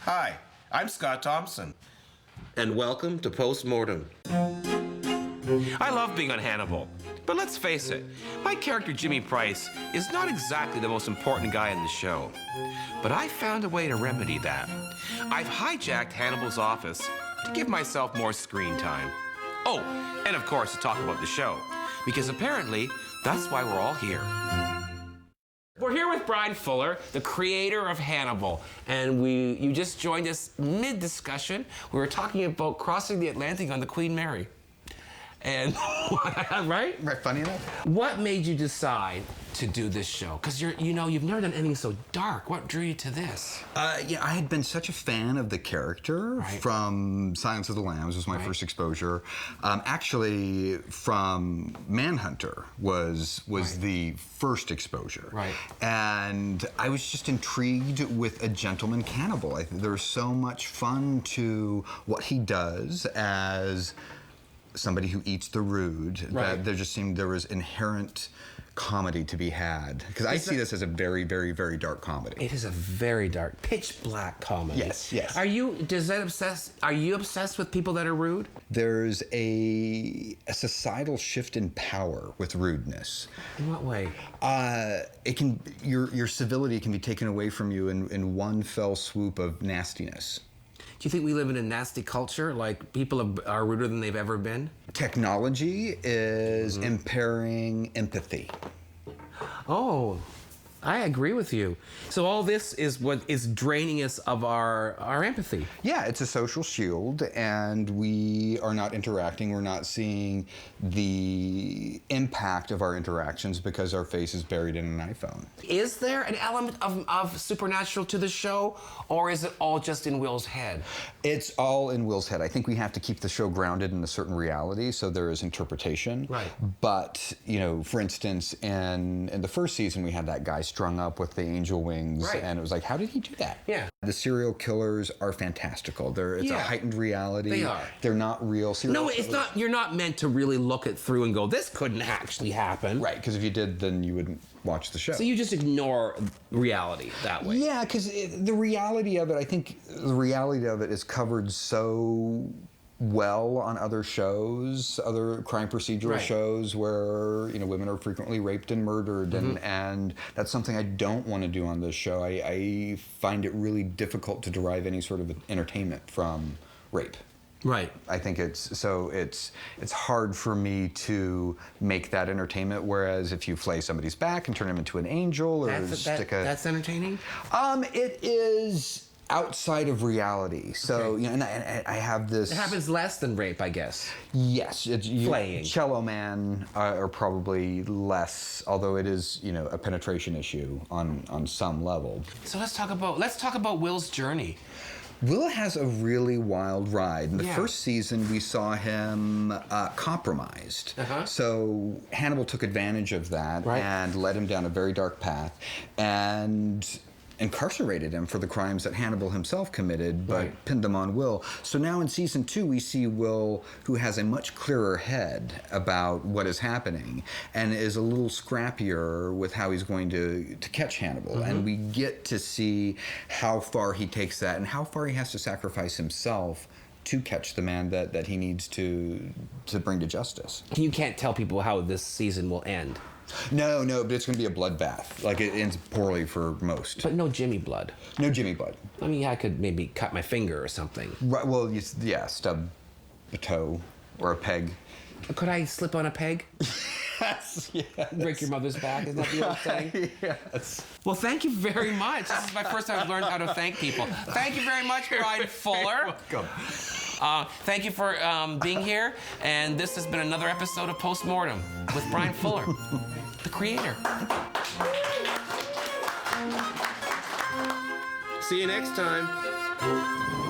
Hi, I'm Scott Thompson. And welcome to Mortem. I love being on Hannibal, but let's face it, my character Jimmy Price is not exactly the most important guy in the show. But I found a way to remedy that. I've hijacked Hannibal's office to give myself more screen time. Oh, and of course to talk about the show, because apparently that's why we're all here. We're here with Bryan Fuller, the creator of Hannibal, and you just joined us mid-discussion. We were talking about crossing the Atlantic on the Queen Mary. And, right? Right, funny enough. What made you decide to do this show? Because you've never done anything so dark. What drew you to this? Yeah, I had been such a fan of the character from Silence of the Lambs was my first exposure. Actually, from Manhunter was the first exposure. Right. And I was just intrigued with a gentleman cannibal. There's so much fun to what he does as somebody who eats the rude, that there was inherent comedy to be had. Because I see this as a very, very, very dark comedy. It is a very dark, pitch black comedy. Yes, yes. Are you obsessed with people that are rude? There's a societal shift in power with rudeness. In what way? Your civility can be taken away from you in one fell swoop of nastiness. Do you think we live in a nasty culture? Like people are ruder than they've ever been? Technology is impairing empathy. Oh, I agree with you. So all this is what is draining us of our empathy. Yeah, it's a social shield, and we are not interacting. We're not seeing the impact of our interactions because our face is buried in an iPhone. Is there an element of supernatural to the show, or is it all just in Will's head? It's all in Will's head. I think we have to keep the show grounded in a certain reality, so there is interpretation. Right. But, for instance, in the first season, we had that guy strung up with the angel wings, and it was like, how did he do that? Yeah. The serial killers are fantastical. It's a heightened reality. They are. They're not real serial killers. It's not. You're not meant to really look it through and go, this couldn't actually happen. Right, because if you did, then you wouldn't watch the show. So you just ignore reality that way. Yeah, because the reality of it, I think the reality of it is covered so well on other shows, other crime procedural shows where women are frequently raped and murdered, and that's something I don't want to do on this show. I find it really difficult to derive any sort of entertainment from rape. Right. I think it's hard for me to make that entertainment. Whereas if you flay somebody's back and turn them into an angel, or that's entertaining. It is outside of reality. So and I have this. It happens less than rape, I guess. Yes, flaying. Cello Man are probably less, although it is a penetration issue on some level. So let's talk about Will's journey. Will has a really wild ride. In the first season, we saw him compromised. So Hannibal took advantage of that and led him down a very dark path and incarcerated him for the crimes that Hannibal himself committed, but pinned them on Will. So now in season 2, we see Will, who has a much clearer head about what is happening and is a little scrappier with how he's going to catch Hannibal. And we get to see how far he takes that and how far he has to sacrifice himself to catch the man that he needs to bring to justice. You can't tell people how this season will end. No, but it's going to be a bloodbath. Like, it ends poorly for most. But no Jimmy blood. No Jimmy blood. I mean, I could maybe cut my finger or something. Right, well, stub a toe or a peg. Could I slip on a peg? Yes. Break your mother's back, isn't that the old saying? Yes. Well, thank you very much. This is my first time I've learned how to thank people. Thank you very much, Bryan Fuller. You're welcome. Thank you for being here, and this has been another episode of Postmortem with Bryan Fuller, the creator. See you next time.